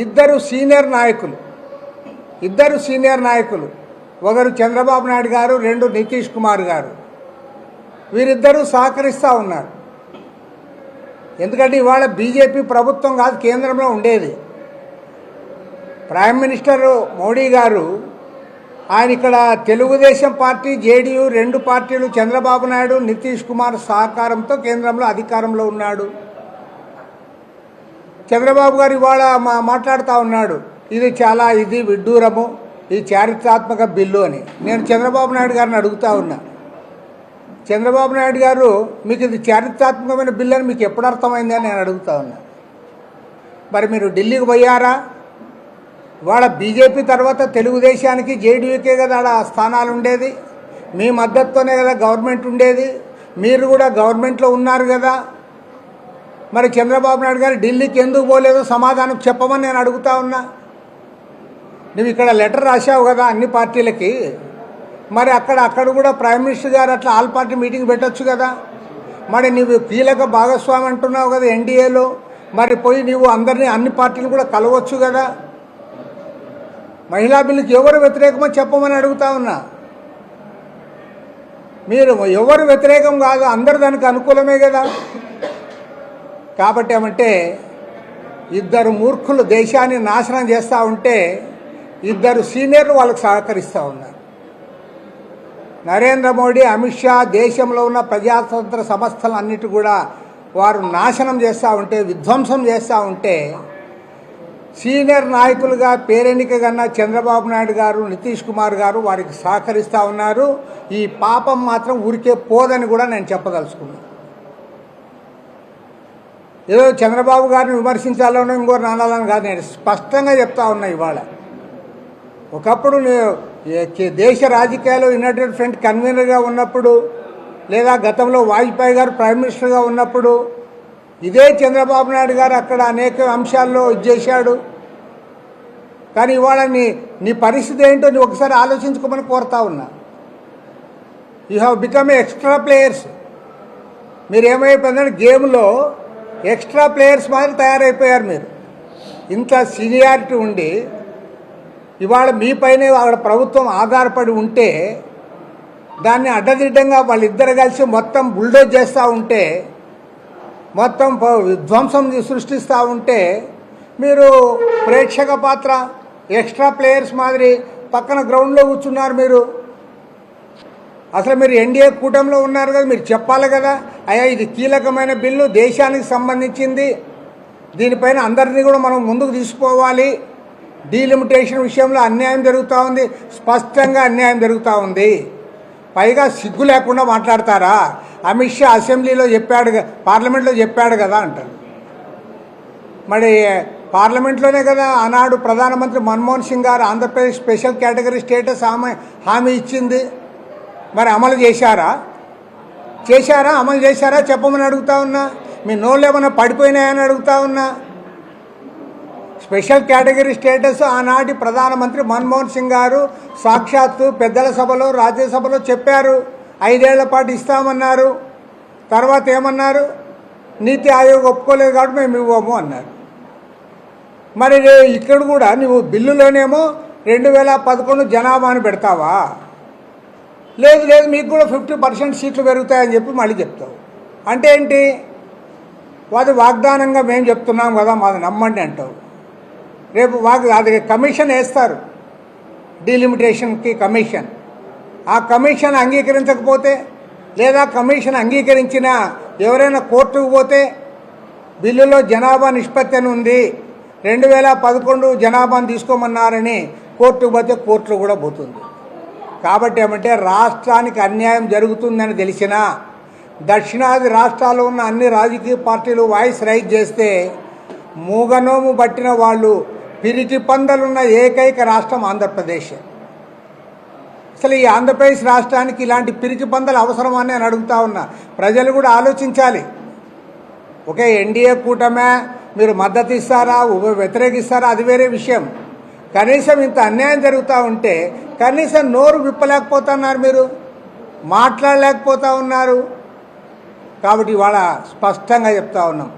ఇద్దరు సీనియర్ నాయకులు ఒకరు చంద్రబాబు నాయుడు గారు, రెండు నితీష్ కుమార్ గారు, వీరిద్దరూ సహకరిస్తూ ఉన్నారు. ఎందుకంటే ఇవాళ బీజేపీ ప్రభుత్వం కాదు కేంద్రంలో ఉండేది. ప్రైమ్ మినిస్టర్ మోడీ గారు ఆయన ఇక్కడ తెలుగుదేశం పార్టీ, జేడీయూ రెండు పార్టీలు, చంద్రబాబు నాయుడు, నితీష్ కుమార్ సహకారంతో కేంద్రంలో అధికారంలో ఉన్నాడు. చంద్రబాబు గారు ఇవాళ మాట్లాడుతూ ఉన్నాడు, ఇది విడ్డూరము, ఇది చారిత్రాత్మక బిల్లు అని. నేను చంద్రబాబు నాయుడు గారిని అడుగుతూ ఉన్నా, చంద్రబాబు నాయుడు గారు మీకు ఇది చారిత్రాత్మకమైన బిల్లు అని మీకు ఎప్పుడు అర్థమైంది అని నేను అడుగుతూ ఉన్నా. మరి మీరు ఢిల్లీకి పోయారా? వాళ్ళ బీజేపీ తర్వాత తెలుగుదేశానికి, జేడీయూకే కదా ఆడ స్థానాలు ఉండేది. మీ మద్దతుతోనే కదా గవర్నమెంట్ ఉండేది. మీరు కూడా గవర్నమెంట్లో ఉన్నారు కదా. మరి చంద్రబాబు నాయుడు గారు ఢిల్లీకి ఎందుకు పోలేదో సమాధానం చెప్పమని నేను అడుగుతా ఉన్నా. నువ్వు ఇక్కడ లెటర్ రాశావు కదా అన్ని పార్టీలకి, మరి అక్కడ కూడా ప్రైమ్ మినిస్టర్ గారు అట్లా ఆల్ పార్టీ మీటింగ్ పెట్టచ్చు కదా. మరి నువ్వు కీలక భాగస్వామి అంటున్నావు కదా ఎన్డీఏలో, మరి పోయి నువ్వు అన్ని పార్టీలు కూడా కలవచ్చు కదా. మహిళా బిల్లుకి ఎవరు వ్యతిరేకమో చెప్పమని అడుగుతా ఉన్నా. మీరు ఎవరు వ్యతిరేకం కాదు, అందరు దానికి అనుకూలమే కదా. కాబట్టి ఏమంటే ఇద్దరు మూర్ఖులు దేశాన్ని నాశనం చేస్తూ ఉంటే ఇద్దరు సీనియర్లు వాళ్ళకు సహకరిస్తూ ఉన్నారు. నరేంద్ర మోడీ, అమిత్ షా దేశంలో ఉన్న ప్రజాతంత్ర సంస్థలన్నిటి కూడా వారు నాశనం చేస్తూ ఉంటే, విధ్వంసం చేస్తూ ఉంటే సీనియర్ నాయకులుగా పేరెన్నిక కన్నా చంద్రబాబు నాయుడు గారు, నితీష్ కుమార్ గారు వారికి సహకరిస్తూ ఉన్నారు. ఈ పాపం మాత్రం ఊరికే పోదని కూడా నేను చెప్పదలుచుకున్నాను. ఏదో చంద్రబాబు గారిని విమర్శించాలనో ఇంకోరు నానాలని కాదు, నేను స్పష్టంగా చెప్తా ఉన్నా. ఇవాళ ఒకప్పుడు దేశ రాజకీయాల్లో యునైటెడ్ ఫ్రంట్ కన్వీనర్గా ఉన్నప్పుడు, లేదా గతంలో వాజ్పేయి గారు ప్రైమ్ మినిస్టర్గా ఉన్నప్పుడు ఇదే చంద్రబాబు నాయుడు గారు అక్కడ అనేక అంశాల్లో చేశాడు. కానీ ఇవాళ నీ పరిస్థితి ఏంటో నువ్వు ఒకసారి ఆలోచించుకోమని కోరుతా ఉన్నా. You have become extra players. మీరు ఏమైపోయిందంటే గేమ్లో ఎక్స్ట్రా ప్లేయర్స్ మాత్రం తయారైపోయారు. మీరు ఇంత సీనియారిటీ ఉండి ఇవాళ మీపైనే వాళ్ళ ప్రభుత్వం ఆధారపడి ఉంటే దాన్ని అడ్డదిడ్డంగా వాళ్ళిద్దరు కలిసి మొత్తం బుల్డోజ్ చేస్తూ ఉంటే, మొత్తం విధ్వంసం సృష్టిస్తూ ఉంటే మీరు ప్రేక్షక పాత్ర, ఎక్స్ట్రా ప్లేయర్స్ మాదిరి పక్కన గ్రౌండ్లో కూర్చున్నారు. మీరు అసలు మీరు ఎన్డీఏ కూటమిలో ఉన్నారు కదా, మీరు చెప్పాలి కదా, అయ్యా ఇది కీలకమైన బిల్లు, దేశానికి సంబంధించింది, దీనిపైన అందరినీ కూడా మనం ముందుకు తీసుకోవాలి. డీలిమిటేషన్ విషయంలో అన్యాయం జరుగుతూ ఉంది, స్పష్టంగా అన్యాయం జరుగుతూ ఉంది. పైగా సిగ్గు లేకుండా మాట్లాడతారా? అమిత్ షా అసెంబ్లీలో చెప్పాడు, పార్లమెంట్లో చెప్పాడు కదా అంటారు. మరి పార్లమెంట్లోనే కదా ఆనాడు ప్రధానమంత్రి మన్మోహన్ సింగ్ గారు ఆంధ్రప్రదేశ్ స్పెషల్ కేటగిరీ స్టేటస్ హామీ ఇచ్చింది. మరి అమలు చేశారా? అమలు చేశారా చెప్పమని అడుగుతా ఉన్నా. మీ నోళ్ళు ఏమైనా పడిపోయినాయని అడుగుతా ఉన్నా. స్పెషల్ కేటగిరీ స్టేటస్ ఆనాటి ప్రధానమంత్రి మన్మోహన్ సింగ్ గారు సాక్షాత్తు పెద్దల సభలో, రాజ్యసభలో చెప్పారు. 5 ఏళ్ల పాటు ఇస్తామన్నారు. తర్వాత ఏమన్నారు? నీతి ఆయోగ్ ఒప్పుకోలేదు కాబట్టి మేము ఇవ్వము అన్నారు. మరి ఇక్కడ కూడా నువ్వు బిల్లులోనేమో 2011 జనాభాను పెడతావా? లేదు మీకు కూడా 50% సీట్లు పెరుగుతాయని చెప్పి మళ్ళీ చెప్తావు. అంటే ఏంటి? అది వాగ్దానంగా మేము చెప్తున్నాం కదా, మాది నమ్మండి అంటావు. రేపు అది కమిషన్ వేస్తారు, డీలిమిటేషన్కి కమిషన్. ఆ కమిషన్ అంగీకరించకపోతే, లేదా కమిషన్ అంగీకరించినా ఎవరైనా కోర్టుకు పోతే, బిల్లులో జనాభా నిష్పత్తి అని ఉంది, 2011 జనాభాను తీసుకోమన్నారని కోర్టుకు పోతే కోర్టులో కూడా పోతుంది. కాబట్టి ఏమంటే రాష్ట్రానికి అన్యాయం జరుగుతుందని తెలిసినా దక్షిణాది రాష్ట్రాల్లో ఉన్న అన్ని రాజకీయ పార్టీలు వాయిస్ రైజ్ చేస్తే మూగనోము పట్టిన వాళ్ళు పిరికి పందలున్న ఏకైక రాష్ట్రం ఆంధ్రప్రదేశ్. అసలు ఈ ఆంధ్రప్రదేశ్ రాష్ట్రానికి ఇలాంటి పిరికి పందలు అవసరమని నేను అడుగుతా ఉన్నా. ప్రజలు కూడా ఆలోచించాలి. ఒకే ఎన్డీఏ కూటమే, మీరు మద్దతు ఇస్తారా, వ్యతిరేకిస్తారా, అది వేరే విషయం. కనీసం ఇంత అన్యాయం జరుగుతూ ఉంటే కనీసం నోరు విప్పలేకపోతున్నారు, మీరు మాట్లాడలేకపోతూ ఉన్నారు. కాబట్టి ఇవాళ స్పష్టంగా చెప్తా ఉన్నాం,